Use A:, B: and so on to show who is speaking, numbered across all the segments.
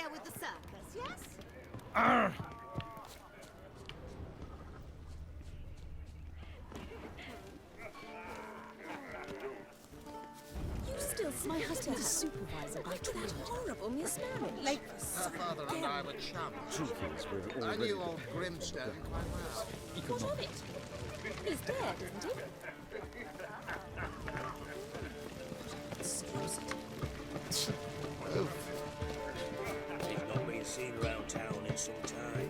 A: there with the circus, yes? You still my husband's a supervisor by trade. Horrible mismarriage. Like
B: Her father and I were chums.
C: Truth is, we're
B: I
C: already...
B: knew old Grimstone quite well.
A: what of it? He's dead, isn't he? Excuse it.
D: He's not been seen around town in some time.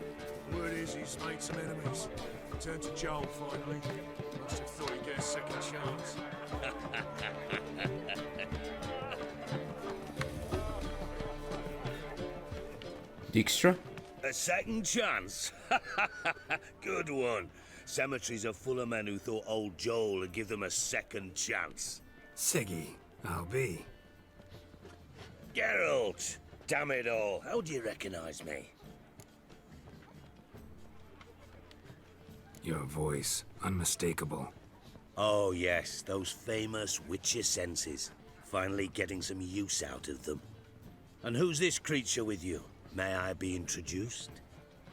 E: Word is he's made some enemies. Turned to Joel finally. Must have thought he'd get a second chance.
F: Dijkstra?
D: A second chance? Good one. Cemeteries are full of men who thought old Joel would give them a second chance.
E: Siggy, I'll be.
D: Geralt! Damn it all, how do you recognize me?
E: Your voice, unmistakable.
D: Oh yes, those famous Witcher senses. Finally getting some use out of them. And who's this creature with you? May I be introduced?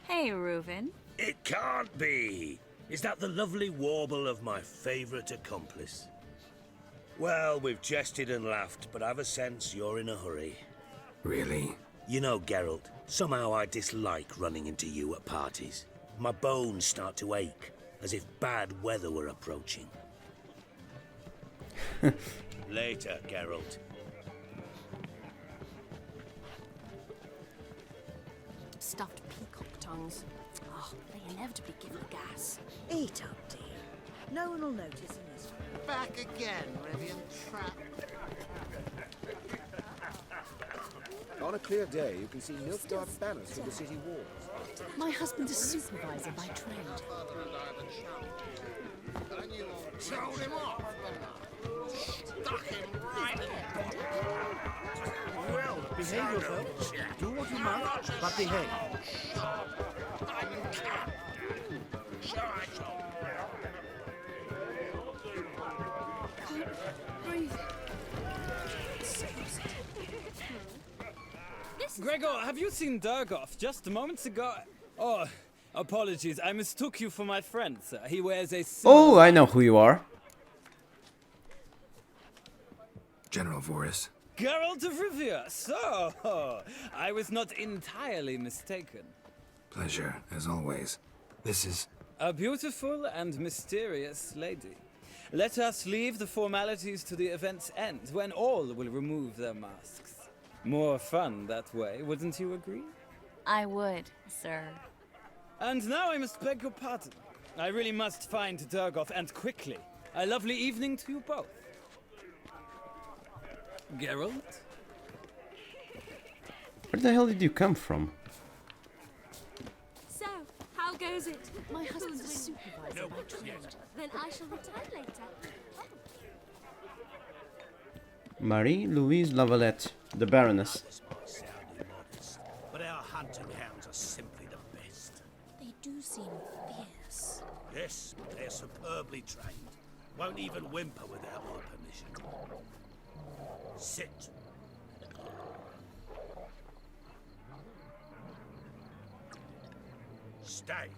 G: Hey, Reuven.
D: It can't be! Is that the lovely warble of my favorite accomplice? Well, we've jested and laughed, but I've a sense you're in a hurry.
E: Really?
D: You know, Geralt, somehow I dislike running into you at parties. My bones start to ache, as if bad weather were approaching. Later, Geralt.
A: Stuffed peacock tongues. Oh, they inevitably give the gas.
H: Eat up, dear. No one will notice in this.
B: Back again, Rivian Trap.
C: On a clear day, you can see milk-dark banners from the city walls.
A: My husband's a supervisor by trade.
B: Her father and I were chums. I knew old Told him off, stuck him right in.
C: Well, behave yourself. Do what you must, but behave.
A: Breathe.
I: Gregor, have you seen Durgoff just moments ago? Oh, apologies, I mistook you for my friend, sir. He wears a
F: Oh, I know who you are.
E: General Voris.
I: Geralt of Rivia. So, I was not entirely mistaken.
E: Pleasure, as always. This is...
I: A beautiful and mysterious lady. Let us leave the formalities to the event's end, when all will remove their masks. More fun that way, wouldn't you agree?
G: I would, sir.
I: And now I must beg your pardon. I really must find Durgoff, and quickly. A lovely evening to you both. Geralt?
F: Where the hell did you come from?
A: So, how goes it? My husband's a supervisor by trade. Then I shall return later.
F: Marie-Louise Lavalette, the Baroness.
D: Sounding modest, but our hunting hounds are simply the best.
A: They do seem fierce.
D: Yes, they're superbly trained. Won't even whimper without my permission. Sit. Stay.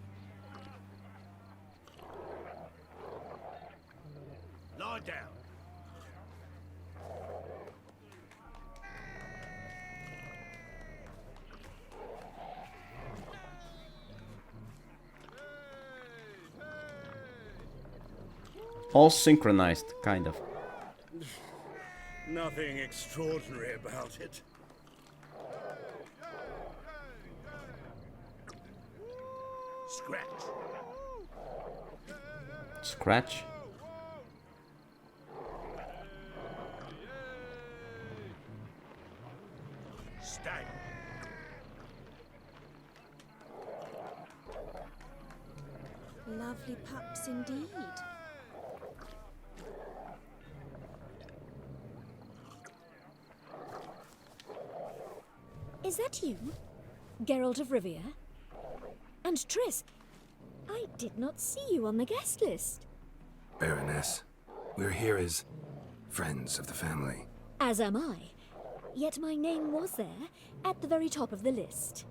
D: Lie down.
F: All synchronized, kind of.
D: Nothing extraordinary about it. Scratch.
F: Scratch.
D: Stay.
A: Lovely pups indeed. Is that you? Geralt of Rivia? And Triss, I did not see you on the guest list.
E: Baroness. We're here as friends of the family.
A: As am I. yet my name was there, at the very top of the list.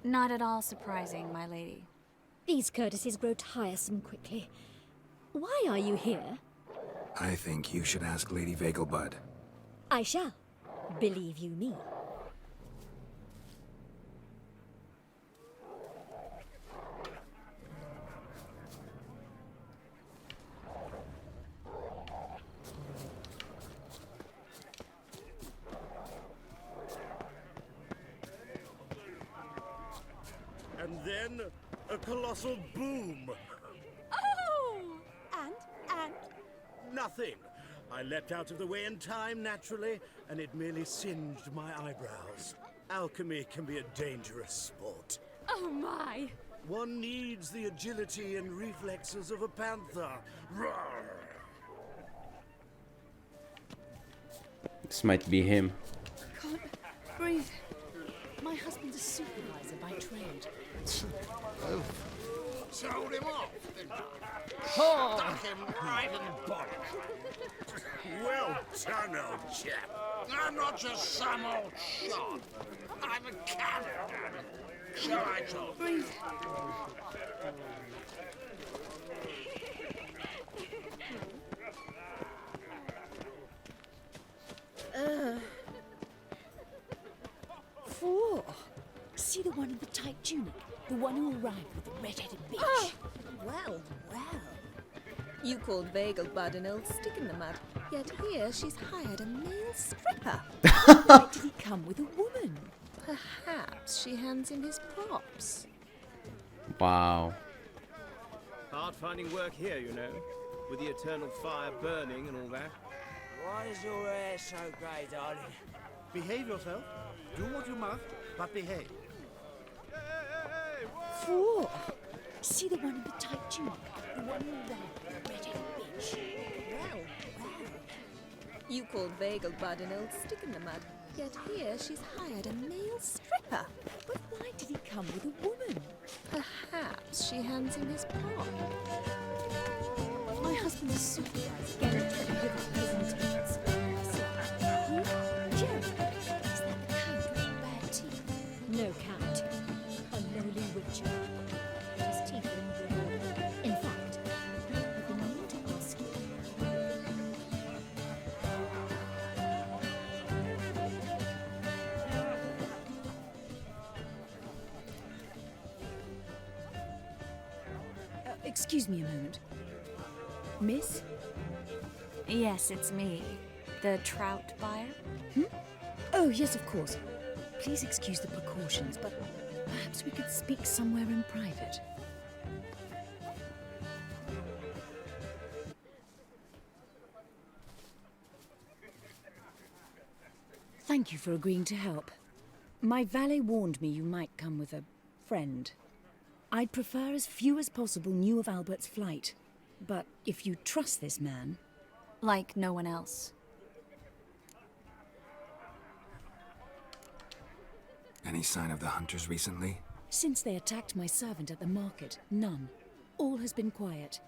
G: Not at all surprising, my lady.
A: These courtesies grow tiresome quickly. Why are you here?
J: I think you should ask Lady Vegelbud.
A: I shall. Believe you me.
K: And then a colossal boom.
A: Oh! And?
K: Nothing. I leapt out of the way in time, naturally, and it merely singed my eyebrows. Alchemy can be a dangerous sport.
A: Oh my!
K: One needs the agility and reflexes of a panther. Roar!
F: This might be him.
H: Can't breathe. My husband's a supervisor by trade.
B: Told him off, didn't I? Stuck him right in the bottom.
K: Well done, old chap.
B: I'm not just some old shot. I'm a cannon. Shall I talk?
H: Breathe.
A: Four. See the one in the tight tunic? The one who arrived with the red-headed bitch?
H: Ah! Well, well. You called Vegelbud an old stick in the mud, yet here she's hired a male stripper.
A: Why did he come with a woman?
H: Perhaps she hands him his props.
F: Wow.
L: Hard finding work here, you know, with the eternal fire burning and all that.
M: Why is your hair so grey, darling?
K: Behave yourself. Do what you must, but behave.
A: Four. See the one in the tight tunic? The one who arrived with the red-headed bitch?
H: Well, well. You called Vegelbud an old stick in the mud, yet here she's hired a male stripper.
A: But why did he come with a woman?
H: Perhaps she hands him his prop.
A: My husband's a supervisor. Get it to give up his intentions. Who? Joe. Is that the count with the bad teeth? No count. A lowly witcher. His teeth are in good order. In fact, I've been meaning to ask you.
H: Excuse me a moment. Miss?
G: Yes, it's me. The trout buyer?
H: Oh, yes, of course. Please excuse the precautions, but perhaps we could speak somewhere in private. Thank you for agreeing to help. My valet warned me you might come with a friend. I'd prefer as few as possible knew of Albert's flight. But if you trust this man...
G: Like no one else.
J: Any sign of the hunters recently?
H: Since they attacked my servant at the market, none. All has been quiet.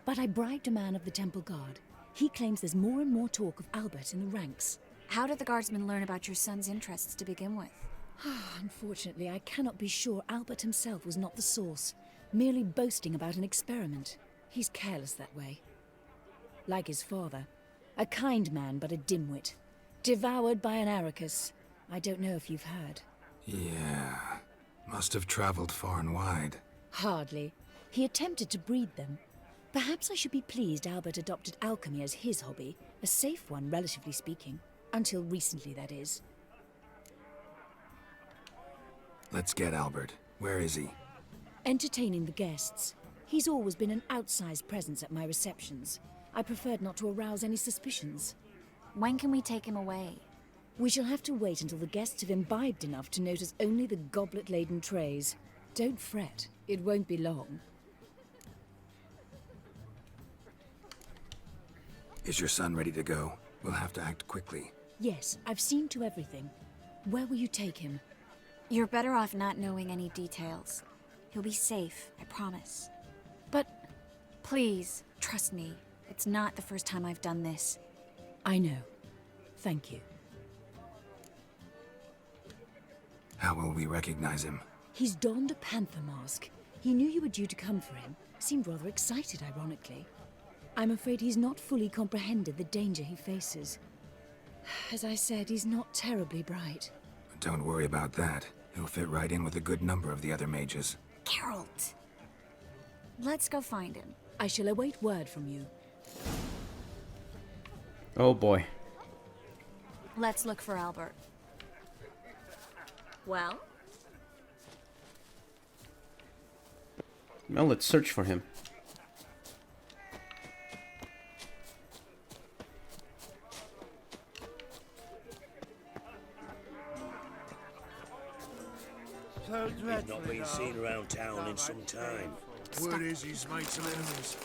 H: But I bribed a man of the temple guard. He claims there's more and more talk of Albert in the ranks.
G: How did the guardsmen learn about your son's interests to begin with?
H: Unfortunately, I cannot be sure Albert himself was not the source, merely boasting about an experiment. He's careless that way. Like his father. A kind man, but a dimwit. Devoured by an Arachus. I don't know if you've heard.
J: Yeah. Must have traveled far and wide.
H: Hardly. He attempted to breed them. Perhaps I should be pleased Albert adopted alchemy as his hobby. A safe one, relatively speaking. Until recently, that is.
J: Let's get Albert. Where is he?
H: Entertaining the guests. He's always been an outsized presence at my receptions. I preferred not to arouse any suspicions.
G: When can we take him away?
H: We shall have to wait until the guests have imbibed enough to notice only the goblet-laden trays. Don't fret. It won't be long.
J: Is your son ready to go? We'll have to act quickly.
H: Yes, I've seen to everything. Where will you take him?
G: You're better off not knowing any details. He'll be safe, I promise.
H: But...
G: Please, trust me. It's not the first time I've done this.
H: I know. Thank you.
J: How will we recognize him?
H: He's donned a panther mask. He knew you were due to come for him. Seemed rather excited, ironically. I'm afraid he's not fully comprehended the danger he faces. As I said, he's not terribly bright.
J: Don't worry about that. He'll fit right in with a good number of the other mages.
G: Geralt! Let's go find him.
H: I shall await word from you.
F: Oh boy.
G: Let's look for Albert. Well?
F: Well, let's search for him.
D: He's not been seen around town in some time.
E: Word is he's made some enemies.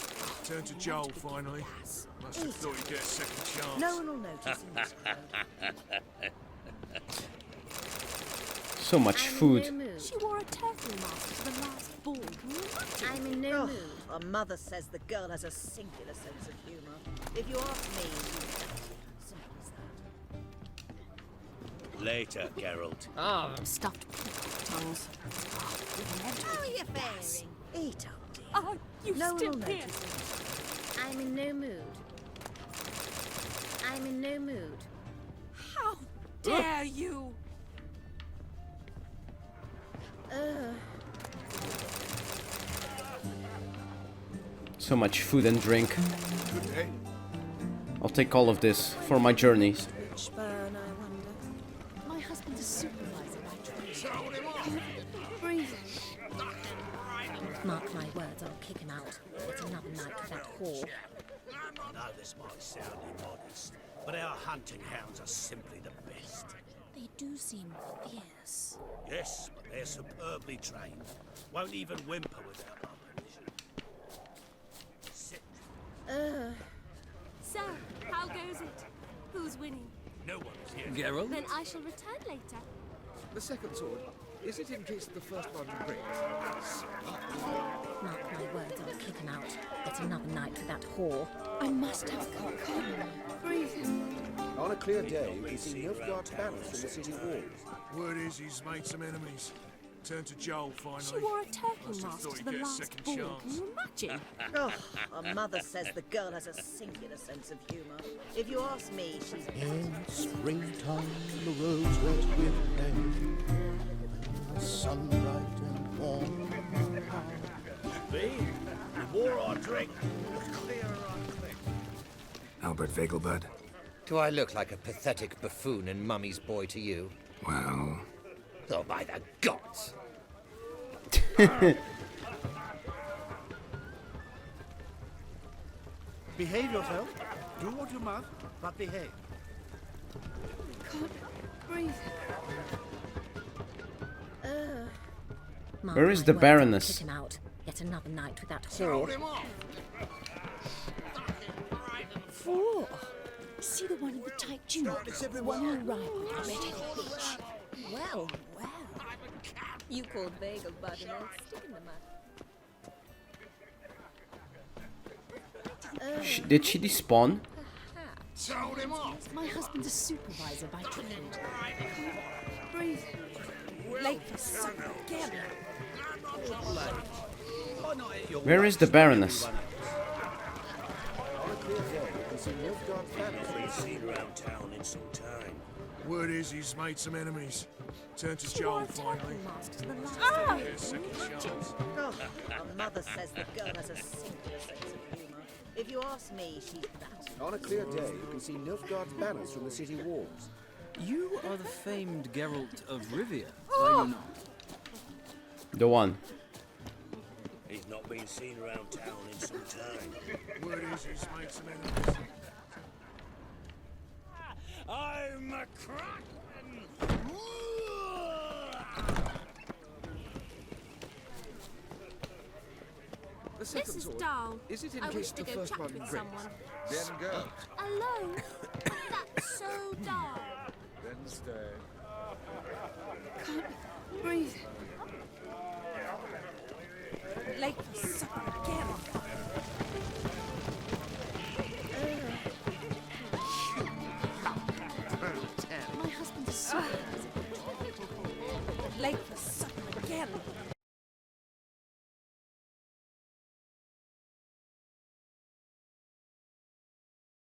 E: Turned to Joel finally. Must have thought he'd get a second chance.
M: No one will notice him this
F: So much food.
A: She wore a turtle mask to the last ball. Can you imagine?
M: I'm in no mood. Our mother says the girl has a singular sense of humour. If you ask me, simple as that.
D: Later, Geralt.
A: Oh, stuffed peacock tongues.
M: How are you faring? Eat up, dear.
A: Oh, you
M: No one
A: still
M: will
A: here?
M: notice him. I'm in no mood. I'm in no mood.
A: How dare you?
F: So much food and drink. I'll take all of this for my journeys.
M: Which burn, I wonder.
A: My husband's a supervisor by trade. Breathe.
M: Mark my words, I'll kick him out. It's another night with that whore.
D: I know this might sound immodest, but our hunting hounds are simply the best.
A: They do seem fierce.
D: Yes, but they're superbly trained. Won't even whimper without our permission. Sit.
A: So, how goes it? Who's winning?
D: No one is here.
I: Geralt?
A: Then I shall return later.
C: The second sword, is it in case the first one breaks?
M: Mark my words, I'll kick him out. It's another night with that whore.
H: I must have calm.
A: Breathe.
C: On a clear day, you can see Nilfgaard's banners from the city walls.
E: Word is he's made some enemies. Turned to Joel finally.
A: She wore a turtle
E: Must have
A: mask
E: thought
A: to
E: he'd
A: the
E: get a
A: last
E: second
A: ball.
E: chance.
A: Can you imagine?
M: Our mother says the girl has a singular sense of humour. If you ask me, she's...
B: In springtime, the roads wet with rain, the sun bright and warm.
D: Me? The more I drink, the clearer I think.
J: Albert Vegelbud?
N: Do I look like a pathetic buffoon and Mummy's boy to you?
J: Well...
N: Oh, by the gods!
K: Behave yourself. Do what you must, but behave.
A: Can't breathe.
M: Mark
F: Where is
M: my
F: the
M: words,
F: Baroness?
M: I'll kick him out. Yet another night with that
B: Hold
M: whore.
B: him off!
H: Four. See the one in the tight tunic? The one who arrived with the red-headed bitch.
A: Well, well. You called Bagel Bud and then stick in the mud.
F: Did she despawn?
B: Hold him off!
H: My husband's a supervisor by trade.
A: Breathe. Late for supper. Gambling.
F: Where is the Baroness?
C: On a clear day, you can see Nilfgaard's banners from the city
D: Seen around town in some time.
E: Word is he's made some enemies. Turned to
A: She wore
E: Joel
A: a turtle
E: finally.
A: mask to the last
E: Get
A: ball.
E: a second chance.
M: Our mother says the girl has a singular sense of humour. If you ask me, she's that.
C: On a clear day, you can see Nilfgaard's banners from the city walls.
I: You are the famed Geralt of Rivia, are you not?
F: The one.
D: He's not been seen around town in some time.
E: Word is he's made some enemies.
D: I'm a Kraken!
C: The second
A: Mrs.
C: sword,
A: Dahl,
C: is it in
A: I
C: case
A: wish
C: the
A: to go
C: first
A: chat
C: one
A: with
C: breaks?
A: someone.
C: Then go.
A: Alone? That's so dull.
C: Then stay.
A: Can't breathe. Late for supper again. My husband's a supervisor. late for supper again.